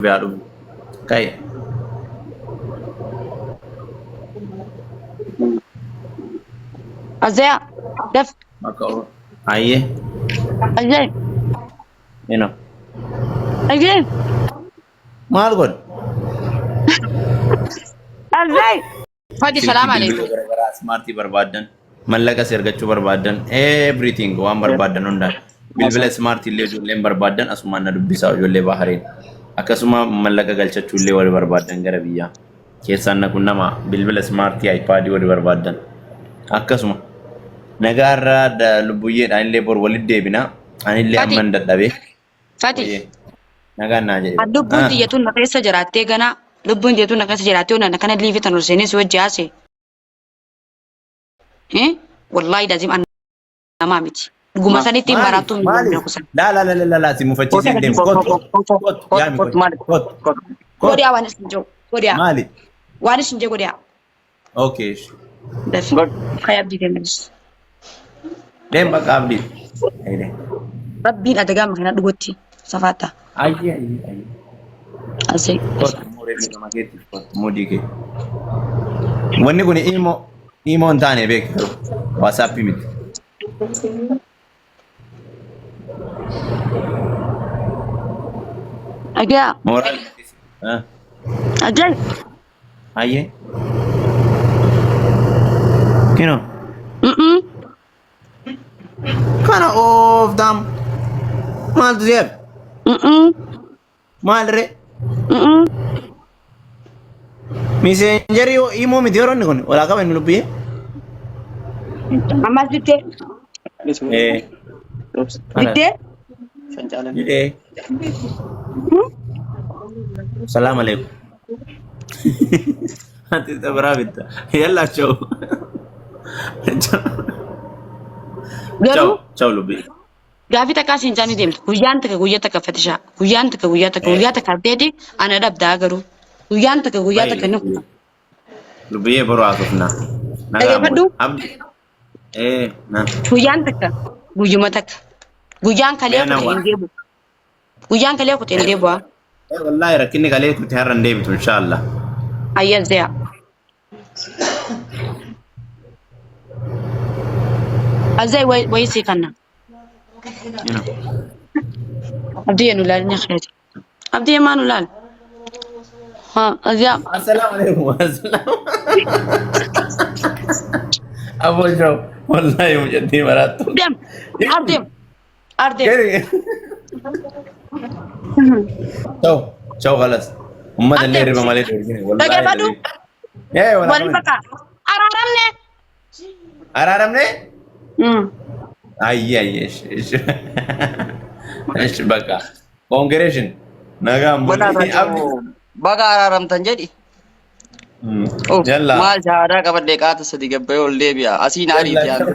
Biaru. Kayak. Azaya, def. Maka aye. Azay, You know. Azay, Maal god. Azay. Fadi salam alaikum. Smarti barbaadan. Mallaqa ergachuu barbaadan. Everything waan barbaadan hundaan. Bilbila smart illee ijoolleen barbaadan asumaan na dubbisaa ijoollee bahareen. Akkasuma mallaqa galchachuu illee wal barbaadan gara biyyaa. Keessaan na kun nama bilbila smart iPad wal barbaadan. Akkasuma nagaarraa lubbuyyeedhaan illee bor walitti deebina. Anillee amman dadhabee. Fadi. Nagaan naa jedhe. Lubbuun diyyatuun na keessa jiraattee ganaa. Lubbuun diyyatuun na keessa jiraattee onaan kana liifitan ol seenes wajji haase. Wallahi lazim an nama miti. Guma sanitti maraatu mi maali kusan. la si mufachiisee deemu kot yaami kot Godiyaa waan isin jiru. Godiyaa. maali Waan isin jiru godiyaa. okay Dafi. Kaya abdii deemenis. dem bakka abdi Rabbiin adagaa makina dhugotti safaata. ayye Asee. kot mure mi kama keetti kot mudi ke wanni kun imo hin taane beek whatsapp miti Agaa. moral Ajay. ayye kino kana of dam mal tu zeb mal re messenger yo imo mi dioro ni kon wala ka ben lubi Amas bitte. Bitte. Jadi, salam alaikum. Nanti kita berabit. Yalla ciao. Garuu Ciao lubi. gaafii takkaa siin jaanii deemtu guyyaan takka fatishaa guyyaan takka abdeeti ana dhabdaa garuu guyyaan takka ni kun. Lubi ye baru asufna. Dhaggeeffadhu. Abdi. Nah. Guyyaan takka guyyuma takka guyyaan kalee kute hin deebu guyyaan kalee kute hin deebu haa. Wallahi rakkinni kalee kuti har'an deebitu inshallah. Ayyan zeya. Azay way sii kanna. Abdii yenu laal ni akhirat. Abdii yemaanu laal. Ha azya. Assalamualaikum. Abu Joe, wallahi mujaddi maratu. Dem. Ardem. Ciao خلاص. Ummata illee riba malee dhoorgine. Dhaggeeffadhu. Wala. Waliin bakka. Araaramne. Araaramne? Ayye. Esh bakka. Congratulation. Nagaan bulii abdi. Baga araaramtan jedhi. Jalla. Maal shahaadaa qabadhee qaata sadi gabbayee ol deebi'a. Asiin ariiti yaadu.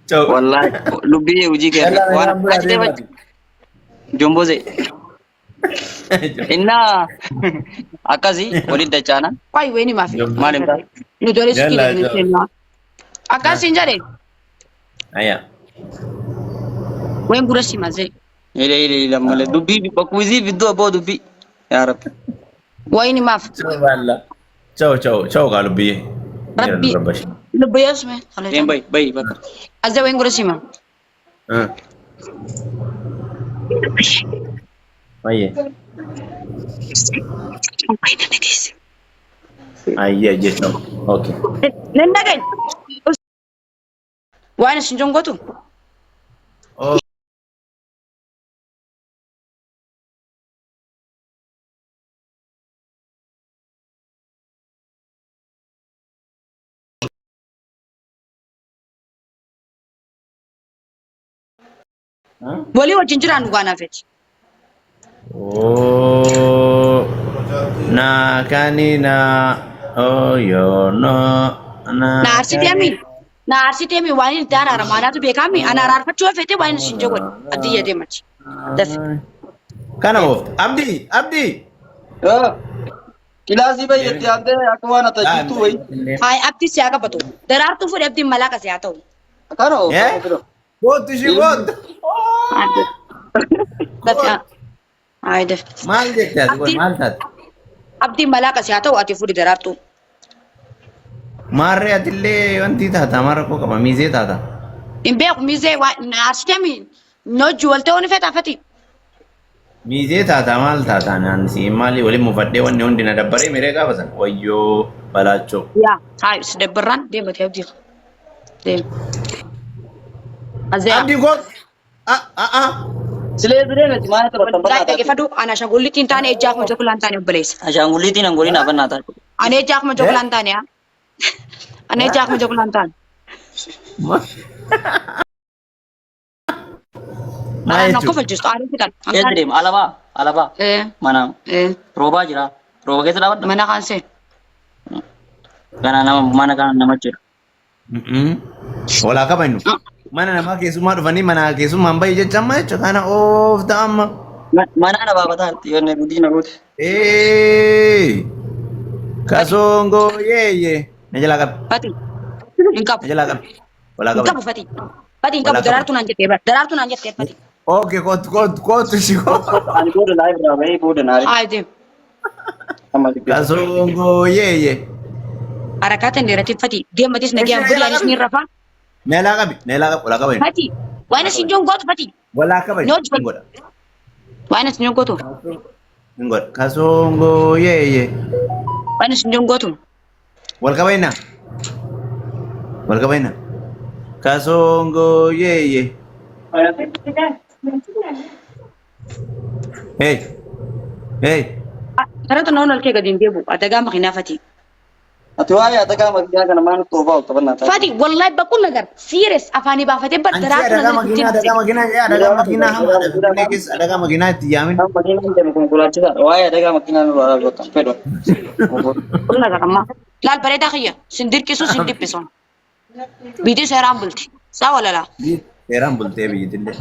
Ciao. Wallahi lubbii hojii keessa waan achi deematti. Jomboze. Innaa akkasii waliin dachaana. Wayi weni maafi. Maaliin ta'a? Nuti waliin Jalla, sikii jalla. deemnee akkasiin jedhe Ayya. wayin gura simazee Ile malee dubbii bakkuuzii bidduu abboo dubbii. Yaa Rabbi. wayini maaf. Ciao balla. Ciao kalau biye. Rabbi lubbu yeesme. Deem bayi bakka. Azee wayin gura sima. Ayye. Ayye ciao. Okay. Nan dhagaye. Waan isin jongotu. Walii wajjin jiraan dhugaa naafeeti. Oh, na kanina, oh yo no, Na arsitemi waan itti araaramaadhaatu beekami ana araarfachuu hafeete waan isin jogodhe addiyya deemati. Kana oofta. Abdi. Kilaasii bayyatti yaadde akka waan ati jirtu wayi. Hayi abdi siyaa qabatu. Daraartuu fuudhee abdiin malaa kasi haa ta'u. Kana Botu shi botu. Ayde. Maal jechaati kun maal taate? Abdiin malaa qasii haa ta'u ati fuudhi daraartuu. Maarree atillee wanti taata mara koo qaba miizee taata. Hin beeku miizee arsitemi nojji waltee wani feetaa fati. Miizee taata maal taata naansi maali waliin mufadhee wanni hundi na dabbaree miree gaafa san wayyoo balaachoo. Yaa haa si dabbarraan deemate abdii. Deem. Azee. Abdii koo Silee biree miti maal ta'u Wallahi tabbata. dhaggeeffadhu ana ashangulliitiin taane ejjaa kuma jokulaan taane obboleessa. Ashaangulliitiin angoliin abannaa taate. Ana ejjaa kuma jokulaan taane yaa. Ana ejjaa kuma jokulaan taane. Ana na kofa jirtu aariin fitan. Eessa deema? Alabaa. Alabaa. Mana. Roobaa jira. Rooba keessa dhaabadha. Mana kaansee. Kana nama mana kana nama jira. Walaa qabannu. Mana namaa keessummaa dhufanii mana keessummaan bahi jecha amma jecha kana oofta amma. Mana ana baafataa yoonni guddina goote. Kasongo yeeye. Na jalaa qabi. Fati. Hin qabu. Na jalaa qabi. Walaa Hin qabi. qabu Fati. Fati hin qabu daraartuu naan jettee bara. Daraartuu naan jettee Fati. Okay, kootu shikoo. Ani booda naa irraa bahee booda naa irraa. Haa deem. Kasongo yeeye. Harakaata hin dheeratin Fati. Deematis nagaan buddaanis ni rafaa. Na jalaa qabi. Na jalaa qabi. Walaa qabi. Fati. Waan isin joon gootu Fati. Walaa qabi. Ni hojii Ngoda. Waan isin joon gootu. Ngoda. Kasongo yeeye. Waan isin joon gootu. Wal qabayna. Wal qabayna. Kasongo yeeye. Hey. Hey. Karatu naon alkee gadi hin deebu. Adagaa makiinaa Fati. Ati waa'ee adagaa makiinaa kana maal toofaa qabannaa taate. Fati wallahi bakkul nagar. Serious afaanii baafatee bar daraartuu Adagaa nagar makiinaa adagaa makiinaa itti yaamin. Kan makiinaan deemu konkolaachisaadha. Waa'ee adagaa makiinaa nu laalaa gootan fedhu. Bakkul nagar amma. Laal bareedaa kiyya. Sin dirqisu sin dhiphisu. Biitii seeraan bulti. Saa walalaa. Seeraan bultee biyyattillee.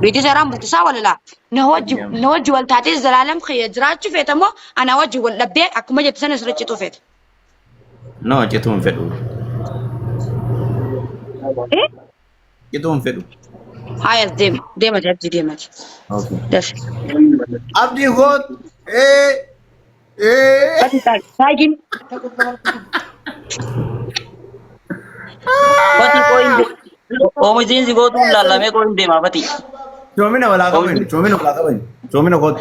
Biitii seeraan bulti saa walalaa. Na wajji wal taatee zalaalam kiyya jiraachuu feeta moo ana wajji wal dhabbee akkuma jettu sana sirra cituu feeta. No, cituu hin fedhu. Cituu hin fedhu. Hayas deemati abdii deemati. Okay. Dafi. Abdii goot. Fati saagin. Fati kooyin oomishni gootuun laallamee kooyin deemaa Fati. Coomina walaa qaban. Coomina walaa qaban. Coomina goot.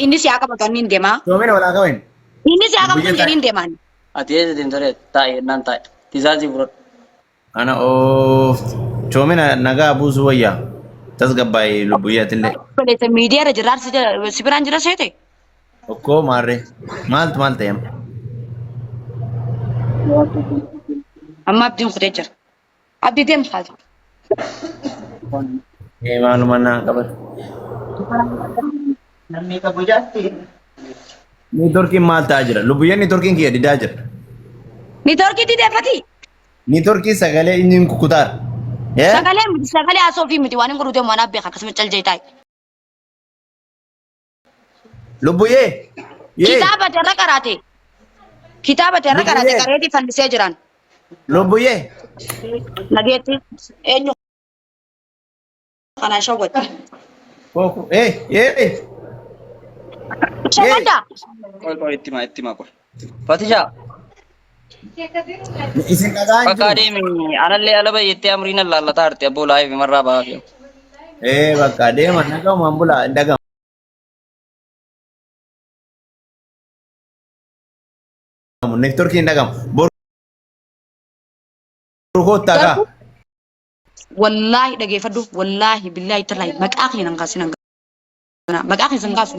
Inni siyaa qabatu inni hin deemaa. Coomina walaa qaban. Inni siyaa qabatu inni hin deemaan. Ati eessa deemtare taa'e naan taa'e. Tisaasii fudhadhu. Ana oofti. Coomina nagaa buusu wayyaa. Tasgabbaa'ee lubbuyyaattillee. Obboleessa miidiyaarra jiraarsi si biraan jira seete. Okkoo maarree. Maaltu maal ta'eem? Amma abdiin kutee jira. Abdii deemu haati. Maaluma naan qabatu. Namni qabu jaatti. Niitorkiin maal ta'aa jira? Lubbuyyaan niitorkiin kiyya didaa jira. Ni torkii dideeffati. Niitorkiin sagalee inni hin kukutaara. Sagalee asoo fi miti waan hin godhu deemu waan abbeeka akkasuma callee taa'e. Lubbuyyee. Kitaaba terra qaraate. Kitaaba terra qaraate qareetii fannisee jiran. Lubbuyyee. Nageetti eenyu kanaan shawwatti. Koko. Shawwadda. Qoy itti maa qoy. Fatishaa. Isin dhagaan Bakka adeemi anallee alaba jettee amriin lallataa jirti abboo laayif marraa ba'aa fi. bakka adeema nagahumaan bulaa hin dhagahamu. Nektorkiin dhagahamu. Borkoo tagaa. Wallahi dhageeffadhu. Wallahi billahi tallahi maqaa kee nan kaasin hanga. Maqaa kee san kaasu.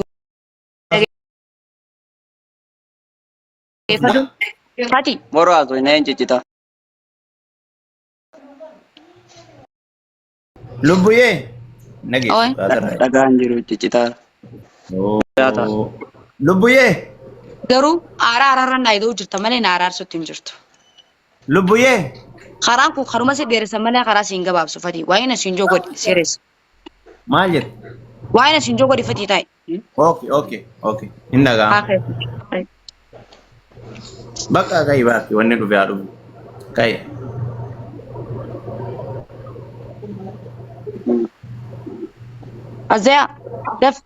Dhageeffadhu. Fati. Moroo haasoo hin eenyu ciccita. Lubbuyyee. Nageessu. Dhagaan jiru ciccitaa. Lubbuyyee. Garuu araararra naa idoo jirta malee na araarsutti hin jirtu. Lubbuyyee. Karaan kun karuma si dheeressa malee karaa siin gabaabsu Fati. Waa'ee siin joo godhi seeres. Maal jette? Waa'ee siin joo godhi Fati taa'e. Okay. Hin dhagahamu. Bakka ka'i baatti wanni dhufe haa dhufu. Ka'i. Azaya. Daf.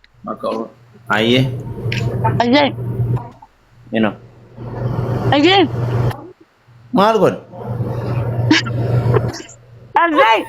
Aye. Ajay. You know. Again. Maal god. Ajay.